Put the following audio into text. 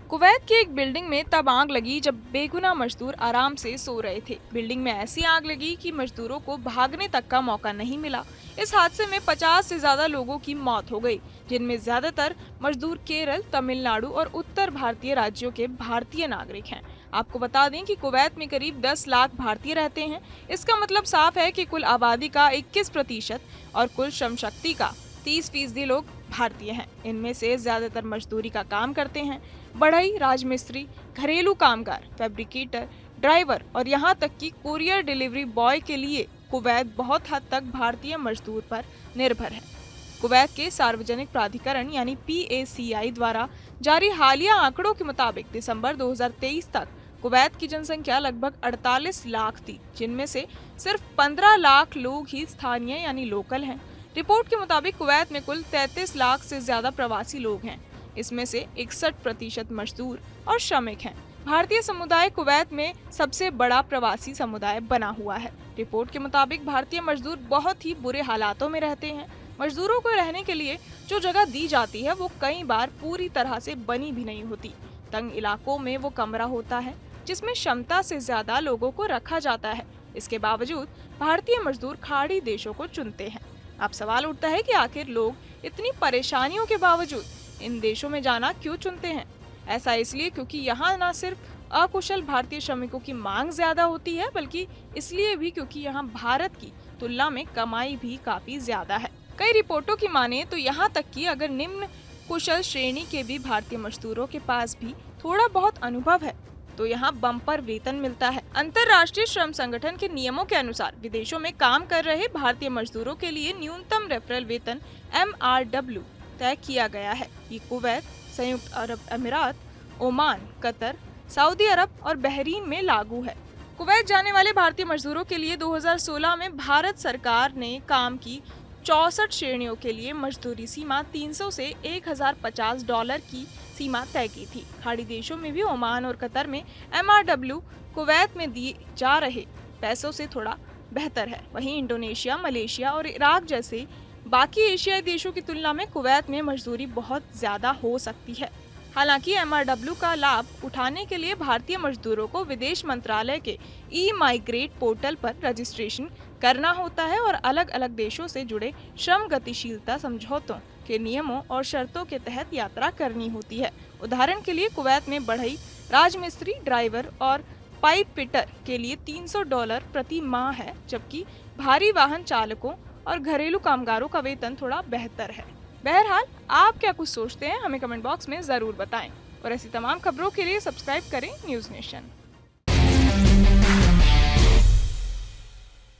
Kuwait की एक building में तब आग लगी जब बेगुनाह मजदूर आराम से सो रहे थे। बिल्डिंग में ऐसी आग लगी कि मजदूरों को भागने तक का मौका नहीं मिला। इस हादसे में 50 से ज्यादा लोगों की मौत हो गई, जिनमें ज्यादातर मजदूर केरल, तमिलनाडु और उत्तर भारतीय राज्यों के भारतीय नागरिक हैं। आपको बता दें कि कुवैत में करीब 10 लाख भारतीय रहते हैं। इसका मतलब साफ है कि कुल आबादी का 21% और कुल श्रम शक्ति का 30% लोग भारतीय हैं। इनमें से ज्यादातर मजदूरी का काम करते हैं। बढ़ई, राजमिस्त्री, घरेलू कामगार, फैब्रिकेटर, ड्राइवर और यहाँ तक कि कुरियर डिलीवरी बॉय के लिए कुवैत बहुत हद तक भारतीय मजदूर पर निर्भर है। कुवैत के सार्वजनिक प्राधिकरण यानी PACI द्वारा जारी हालिया आंकड़ों के मुताबिक दिसंबर 2023 तक कुवैत की जनसंख्या लगभग 48 लाख थी, जिनमें से सिर्फ 15 लाख लोग ही स्थानीय यानी लोकल हैं। रिपोर्ट के मुताबिक कुवैत में कुल 33 लाख से ज्यादा प्रवासी लोग हैं। इसमें से 61% मजदूर और श्रमिक हैं। भारतीय समुदाय कुवैत में सबसे बड़ा प्रवासी समुदाय बना हुआ है। रिपोर्ट के मुताबिक भारतीय मजदूर बहुत ही बुरे हालातों में रहते हैं। मजदूरों को रहने के लिए जो जगह दी जाती है वो कई बार पूरी तरह से बनी भी नहीं होती। तंग इलाकों में वो कमरा होता है जिसमें क्षमता से ज्यादा लोगों को रखा जाता है। इसके बावजूद भारतीय मजदूर खाड़ी देशों को चुनते हैं। अब सवाल उठता है कि आखिर लोग इतनी परेशानियों के बावजूद इन देशों में जाना क्यों चुनते हैं। ऐसा इसलिए क्योंकि यहाँ न सिर्फ अकुशल भारतीय श्रमिकों की मांग ज्यादा होती है, बल्कि इसलिए भी क्योंकि यहाँ भारत की तुलना में कमाई भी काफी ज्यादा है। कई रिपोर्टों की माने तो यहाँ तक कि अगर निम्न कुशल श्रेणी के भी भारतीय मजदूरों के पास भी थोड़ा बहुत अनुभव है तो यहाँ बम्पर वेतन मिलता है। अंतर्राष्ट्रीय श्रम संगठन के नियमों के अनुसार विदेशों में काम कर रहे भारतीय मजदूरों के लिए न्यूनतम रेफरल वेतन MRW तय किया गया है। ये कुवैत, संयुक्त अरब अमीरात, ओमान, कतर, सऊदी अरब और बहरीन में लागू है। कुवैत जाने वाले भारतीय मजदूरों के लिए 2016 में भारत सरकार ने काम की 64 श्रेणियों के लिए मजदूरी सीमा 300 से $1050 की सीमा तय की थी। खाड़ी देशों में भी ओमान और कतर में MRW कुवैत में दिए जा रहे पैसों से थोड़ा बेहतर है। वहीं इंडोनेशिया, मलेशिया और इराक जैसे बाकी एशियाई देशों की तुलना में कुवैत में मजदूरी बहुत ज्यादा हो सकती है। हालांकि MRW का लाभ उठाने के लिए भारतीय मजदूरों को विदेश मंत्रालय के E-माइग्रेट पोर्टल पर रजिस्ट्रेशन करना होता है और अलग अलग देशों से जुड़े श्रम गतिशीलता समझौतों के नियमों और शर्तों के तहत यात्रा करनी होती है। उदाहरण के लिए कुवैत में बढ़ई, राजमिस्त्री, ड्राइवर और पाइप फिटर के लिए $300 प्रति माह है, जबकि भारी वाहन चालकों और घरेलू कामगारों का वेतन थोड़ा बेहतर है। बहरहाल, आप क्या कुछ सोचते हैं हमें कमेंट बॉक्स में जरूर बताएं और ऐसी तमाम खबरों के लिए सब्सक्राइब करें न्यूज़ नेशन।